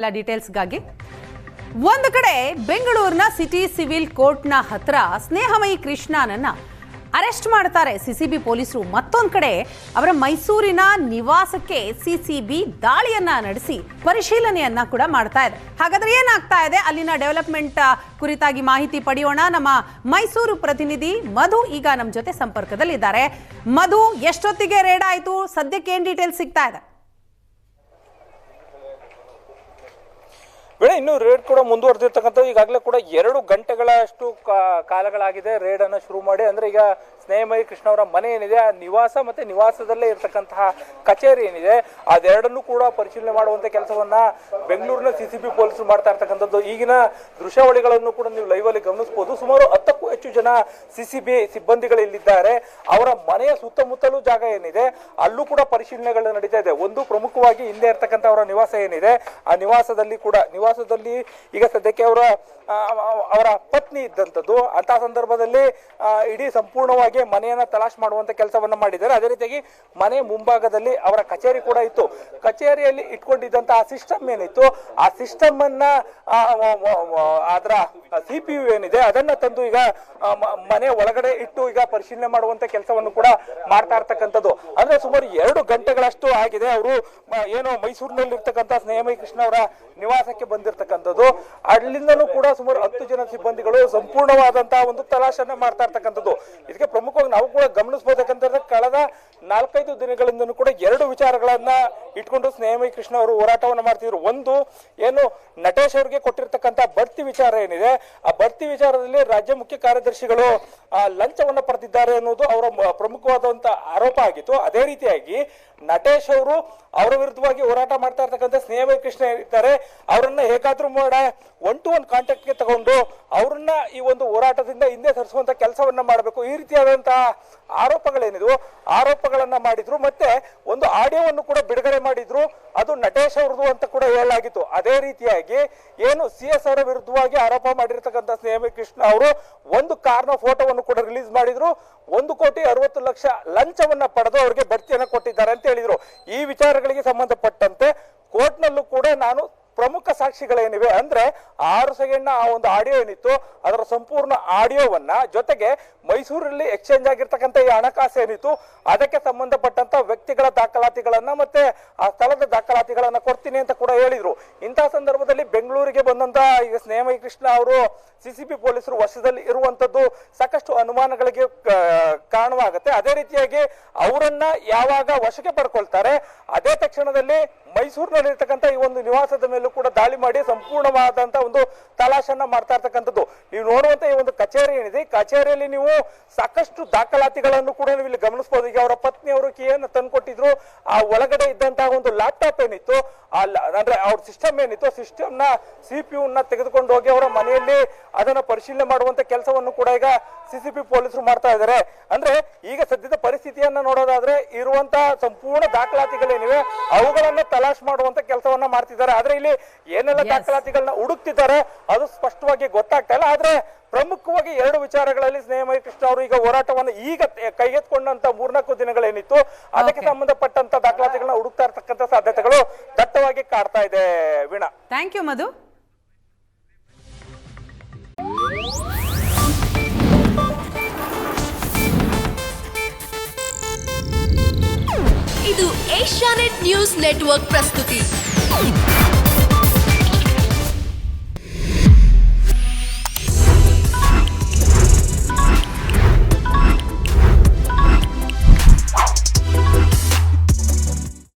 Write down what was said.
ಎಲ್ಲ ಡೀಟೇಲ್ಸ್ಗಾಗಿ ಒಂದು ಕಡೆ ಬೆಂಗಳೂರಿನ ಸಿಟಿ ಸಿವಿಲ್ ಕೋರ್ಟ್ನ ಹತ್ರ ಸ್ನೇಹಮಯಿ ಕೃಷ್ಣನನ್ನ ಅರೆಸ್ಟ್ ಮಾಡ್ತಾರೆ ಸಿಸಿಬಿ ಪೊಲೀಸರು. ಮತ್ತೊಂದು ಕಡೆ ಅವರ ಮೈಸೂರಿನ ನಿವಾಸಕ್ಕೆ ಸಿಸಿಬಿ ದಾಳಿಯನ್ನ ನಡೆಸಿ ಪರಿಶೀಲನೆಯನ್ನ ಕೂಡ ಮಾಡ್ತಾ ಇದೆ. ಹಾಗಾದ್ರೆ ಏನಾಗ್ತಾ ಇದೆ ಅಲ್ಲಿನ ಡೆವಲಪ್ಮೆಂಟ್ ಕುರಿತಾಗಿ ಮಾಹಿತಿ ಪಡೆಯೋಣ. ನಮ್ಮ ಮೈಸೂರು ಪ್ರತಿನಿಧಿ ಮಧು ಈಗ ನಮ್ಮ ಜೊತೆ ಸಂಪರ್ಕದಲ್ಲಿದ್ದಾರೆ. ಮಧು, ಎಷ್ಟೊತ್ತಿಗೆ ರೇಡ್ ಆಯ್ತು? ಸದ್ಯಕ್ಕೆ ಏನ್ ಡೀಟೇಲ್ಸ್ ಸಿಗ್ತಾ ಇದೆ? ಇನ್ನು ರೇಡ್ ಕೂಡ ಮುಂದುವರೆದಿರ್ತಕ್ಕಂಥ ಈಗಾಗಲೇ ಕೂಡ 2 ಗಂಟೆಗಳಷ್ಟು ಕಾಲಗಳಾಗಿದೆ ರೇಡ್ ಅನ್ನು ಶುರು ಮಾಡಿ. ಅಂದ್ರೆ ಈಗ ಸ್ನೇಹಮಯಿ ಕೃಷ್ಣ ಅವರ ಮನೆ ಏನಿದೆ, ಆ ನಿವಾಸ ಮತ್ತೆ ನಿವಾಸದಲ್ಲೇ ಇರ್ತಕ್ಕಂತಹ ಕಚೇರಿ ಏನಿದೆ, ಅದೆರಡನ್ನೂ ಕೂಡ ಪರಿಶೀಲನೆ ಮಾಡುವಂತ ಕೆಲಸವನ್ನ ಬೆಂಗಳೂರಿನ ಸಿಸಿಬಿ ಪೊಲೀಸರು ಮಾಡ್ತಾ ಇರ್ತಕ್ಕಂಥದ್ದು. ಈಗಿನ ದೃಶ್ಯಾವಳಿಗಳನ್ನು ಕೂಡ ನೀವು ಲೈವ್ ಅಲ್ಲಿ ಗಮನಿಸಬಹುದು. ಸುಮಾರು 10ಕ್ಕೂ ಹೆಚ್ಚು ಜನ ಸಿಸಿಬಿ ಸಿಬ್ಬಂದಿಗಳು ಇಲ್ಲಿದ್ದಾರೆ. ಅವರ ಮನೆಯ ಸುತ್ತಮುತ್ತಲೂ ಜಾಗ ಏನಿದೆ ಅಲ್ಲೂ ಕೂಡ ಪರಿಶೀಲನೆಗಳು ನಡೀತಾ ಇದೆ. ಒಂದು ಪ್ರಮುಖವಾಗಿ ಹಿಂದೆ ಇರ್ತಕ್ಕಂಥ ಅವರ ನಿವಾಸ ಏನಿದೆ, ಆ ನಿವಾಸದಲ್ಲಿ ಈಗ ಸದ್ಯಕ್ಕೆ ಅವರ ಪತ್ನಿ ಇದ್ದಂಥದ್ದು. ಅಂತ ಸಂದರ್ಭದಲ್ಲಿ ಇಡೀ ಸಂಪೂರ್ಣವಾಗಿ ಮನೆಯನ್ನ ತಲಾಶ್ ಮಾಡುವಂತ ಕೆಲಸವನ್ನ ಮಾಡಿದ್ದಾರೆ. ಅದೇ ರೀತಿಯಾಗಿ ಮನೆ ಮುಂಭಾಗದಲ್ಲಿ ಅವರ ಕಚೇರಿ ಕೂಡ ಇತ್ತು. ಕಚೇರಿಯಲ್ಲಿ ಇಟ್ಕೊಂಡಿದ್ದಂತ ಆ ಸಿಸ್ಟಮ್ ಏನಿತ್ತು, ಆ ಸಿಸ್ಟಮ್ ಅನ್ನ ಅದರ CPU ಏನಿದೆ ಅದನ್ನ ತಂದು ಈಗ ಮನೆ ಒಳಗಡೆ ಇಟ್ಟು ಈಗ ಪರಿಶೀಲನೆ ಮಾಡುವಂತ ಕೆಲಸವನ್ನು ಕೂಡ ಮಾಡ್ತಾ ಇರ್ತಕ್ಕಂಥದ್ದು. ಅಂದ್ರೆ ಸುಮಾರು 2 ಗಂಟೆಗಳಷ್ಟು ಆಗಿದೆ. ಅವರು ಏನು ಮೈಸೂರಿನಲ್ಲಿ ಇರ್ತಕ್ಕಂಥ ಸ್ನೇಹಮಯಿ ಕೃಷ್ಣ ಅವರ ನಿವಾಸಕ್ಕೆ ಬಂದಿರತಕ್ಕಂಥದ್ದು. ಅಲ್ಲಿಂದಲೂ ಕೂಡ ಸುಮಾರು 10 ಜನ ಸಿಬ್ಬಂದಿಗಳು ಸಂಪೂರ್ಣವಾದಂತಹ ಒಂದು ತಲಾಶನ್ನ ಮಾಡ್ತಾ ಇರ್ತಕ್ಕಂಥದ್ದು. ಇದಕ್ಕೆ ಪ್ರಮುಖವಾಗಿ ನಾವು ಕೂಡ ಗಮನಿಸಬಹುದಂತಂದ್ರೆ ಕಳೆದ 4-5 ದಿನಗಳಿಂದಲೂ ಕೂಡ 2 ವಿಚಾರಗಳನ್ನ ಇಟ್ಕೊಂಡು ಸ್ನೇಹಮಯಿ ಕೃಷ್ಣ ಅವರು ಹೋರಾಟವನ್ನು ಮಾಡ್ತಿದ್ರು. ಒಂದು ಏನು ನಟೇಶ್ ಅವರಿಗೆ ಕೊಟ್ಟಿರ್ತಕ್ಕಂಥ ಬಡ್ತಿ ವಿಚಾರ ಏನಿದೆ, ಆ ಬಡ್ತಿ ವಿಚಾರದಲ್ಲಿ ರಾಜ್ಯ ಮುಖ್ಯ ಕಾರ್ಯದರ್ಶಿಗಳು ಲಂಚವನ್ನ ಪಡೆದಿದ್ದಾರೆ ಅನ್ನೋದು ಅವರ ಪ್ರಮುಖವಾದಂತಹ ಆರೋಪ ಆಗಿತ್ತು. ಅದೇ ರೀತಿಯಾಗಿ ನಟೇಶ್ ಅವರು ಅವರ ವಿರುದ್ಧವಾಗಿ ಹೋರಾಟ ಮಾಡ್ತಾ ಇರ್ತಕ್ಕಂಥ ಸ್ನೇಹಮಯಿ ಕೃಷ್ಣ ಇರ್ತಾರೆ, ಅವರನ್ನ ಹೇಗಾದ್ರೂ ಮಾಡ 1-to-1 ಕಾಂಟ್ಯಾಕ್ಟ್ಗೆ ತಗೊಂಡು ಅವರನ್ನ ಈ ಒಂದು ಹೋರಾಟದಿಂದ ಹಿಂದೆ ಸರಿಸುವಂತ ಕೆಲಸವನ್ನ ಮಾಡಬೇಕು, ಈ ರೀತಿಯಾದಂತಹ ಆರೋಪಗಳೇನಿದ್ವು ಆರೋಪಗಳನ್ನ ಮಾಡಿದ್ರು. ಮತ್ತೆ ಒಂದು ಆಡಿಯೋವನ್ನು ಕೂಡ ಬಿಡುಗಡೆ ಮಾಡಿದ್ರು, ಅದು ನಟೇಶ್ ಅವ್ರದ್ದು ಅಂತ ಕೂಡ ಹೇಳಲಾಗಿತ್ತು. ಅದೇ ರೀತಿಯಾಗಿ ಏನು CS ಅವರ ವಿರುದ್ಧವಾಗಿ ಆರೋಪ ಮಾಡಿರ್ತಕ್ಕಂಥ ಸ್ನೇಹಮಯಿ ಕೃಷ್ಣ ಅವರು ಒಂದು ಕಾರ್ನ ಫೋಟೋವನ್ನು ಕೂಡ ರಿಲೀಸ್ ಮಾಡಿದ್ರು. 1,60,00,000 ಲಂಚವನ್ನ ಪಡೆದು ಅವರಿಗೆ ಬಡ್ತಿಯನ್ನ ಕೊಟ್ಟಿದ್ದಾರೆ ಅಂತ ಹೇಳಿದ್ರು. ಈ ವಿಚಾರಗಳಿಗೆ ಸಂಬಂಧಪಟ್ಟಂತೆ ಕೋರ್ಟ್ನಲ್ಲೂ ಕೂಡ ನಾನು ಪ್ರಮುಖ ಸಾಕ್ಷಿಗಳೇನಿವೆ ಅಂದ್ರೆ 6 ಸೆಕೆಂಡ್ನ ಆ ಒಂದು ಆಡಿಯೋ ಏನಿತ್ತು ಅದರ ಸಂಪೂರ್ಣ ಆಡಿಯೋವನ್ನ, ಜೊತೆಗೆ ಮೈಸೂರಲ್ಲಿ ಎಕ್ಸ್ಚೇಂಜ್ ಆಗಿರ್ತಕ್ಕಂಥ ಈ ಹಣಕಾಸು ಏನಿತ್ತು ಅದಕ್ಕೆ ಸಂಬಂಧಪಟ್ಟಂತ ವ್ಯಕ್ತಿಗಳ ದಾಖಲಾತಿಗಳನ್ನ ಮತ್ತೆ ಆ ಸ್ಥಳದ ದಾಖಲಾತಿಗಳನ್ನ ಕೊಡ್ತೀನಿ ಅಂತ ಕೂಡ ಹೇಳಿದ್ರು. ಇಂತಹ ಸಂದರ್ಭದಲ್ಲಿ ಬೆಂಗಳೂರಿಗೆ ಬಂದಂತ ಈಗ ಸ್ನೇಹಮಯಿ ಕೃಷ್ಣ ಅವರು ಸಿಸಿಬಿ ಪೊಲೀಸರು ವಶದಲ್ಲಿ ಇರುವಂತದ್ದು ಸಾಕಷ್ಟು ಅನುಮಾನಗಳಿಗೆ ಕಾರಣವಾಗುತ್ತೆ. ಅದೇ ರೀತಿಯಾಗಿ ಅವರನ್ನ ಯಾವಾಗ ವಶಕ್ಕೆ ಪಡ್ಕೊಳ್ತಾರೆ ಅದೇ ತಕ್ಷಣದಲ್ಲಿ ಮೈಸೂರಿನಲ್ಲಿರ್ತಕ್ಕಂಥ ಈ ಒಂದು ನಿವಾಸದ ಮೇಲೂ ಕೂಡ ದಾಳಿ ಮಾಡಿ ಸಂಪೂರ್ಣವಾದಂತ ಒಂದು ತಲಾಶನ್ನ ಮಾಡ್ತಾ ಇರ್ತಕ್ಕಂಥದ್ದು. ನೀವು ನೋಡುವಂತ ಈ ಒಂದು ಕಚೇರಿ ಏನಿದೆ, ಕಚೇರಿಯಲ್ಲಿ ನೀವು ಸಾಕಷ್ಟು ದಾಖಲಾತಿಗಳನ್ನು ಕೂಡ ನೀವು ಇಲ್ಲಿ ಗಮನಿಸಬಹುದು. ಈಗ ಅವರ ಪತ್ನಿ ಅವರು ಕೀಯನ್ನು ತಂದುಕೊಟ್ಟಿದ್ರು. ಆ ಒಳಗಡೆ ಇದ್ದಂತಹ ಒಂದು ಲ್ಯಾಪ್ಟಾಪ್ ಏನಿತ್ತು, ಅಂದ್ರೆ ಅವ್ರ ಸಿಸ್ಟಮ್ ಏನಿತ್ತು, ಸಿಸ್ಟಮ್ ನ CPU ನ ತೆಗೆದುಕೊಂಡು ಹೋಗಿ ಅವರ ಮನೆಯಲ್ಲಿ ಅದನ್ನ ಪರಿಶೀಲನೆ ಮಾಡುವಂತ ಕೆಲಸವನ್ನು ಕೂಡ ಈಗ ಸಿಸಿಬಿ ಪೊಲೀಸರು ಮಾಡ್ತಾ ಇದ್ದಾರೆ. ಅಂದ್ರೆ ಈಗ ಸದ್ಯದ ಪರಿಸ್ಥಿತಿಯನ್ನ ನೋಡೋದಾದ್ರೆ ಇರುವಂತಹ ಸಂಪೂರ್ಣ ದಾಖಲಾತಿಗಳೇನಿವೆ ಅವುಗಳನ್ನ ತಲಾಶ್ ಮಾಡುವಂತ ಕೆಲಸವನ್ನ ಮಾಡ್ತಿದ್ದಾರೆ. ಆದ್ರೆ ಇಲ್ಲಿ ಏನೆಲ್ಲ ದಾಖಲಾತಿಗಳನ್ನ ಹುಡುಕ್ತಿದ್ದಾರೆ ಅದು ಸ್ಪಷ್ಟವಾಗಿ ಗೊತ್ತಾಗ್ತಾ ಇಲ್ಲ. ಆದ್ರೆ ಪ್ರಮುಖವಾಗಿ 2 ವಿಚಾರಗಳಲ್ಲಿ ಸ್ನೇಹಮಯಿ ಕೃಷ್ಣ ಅವರು ಈಗ ಹೋರಾಟವನ್ನು ಈಗ ಕೈಗೆತ್ಕೊಂಡಂತ 3-4 ದಿನಗಳೇನಿತ್ತು ಅದಕ್ಕೆ ಸಂಬಂಧಪಟ್ಟಂತ ದಾಖಲಾತಿಗಳನ್ನ ಹುಡುಕ್ತಾ ಇರ್ತಕ್ಕಂಥ ಸಾಧ್ಯತೆಗಳು ದಟ್ಟವಾಗಿ ಕಾಡ್ತಾ ಇದೆ. ವೀಣಾ, ಥ್ಯಾಂಕ್ ಯು ಮಧು. ಇದು ಏಷ್ಯಾನೆಟ್ ನ್ಯೂಸ್ ನೆಟ್ವರ್ಕ್ ಪ್ರಸ್ತುತಿ.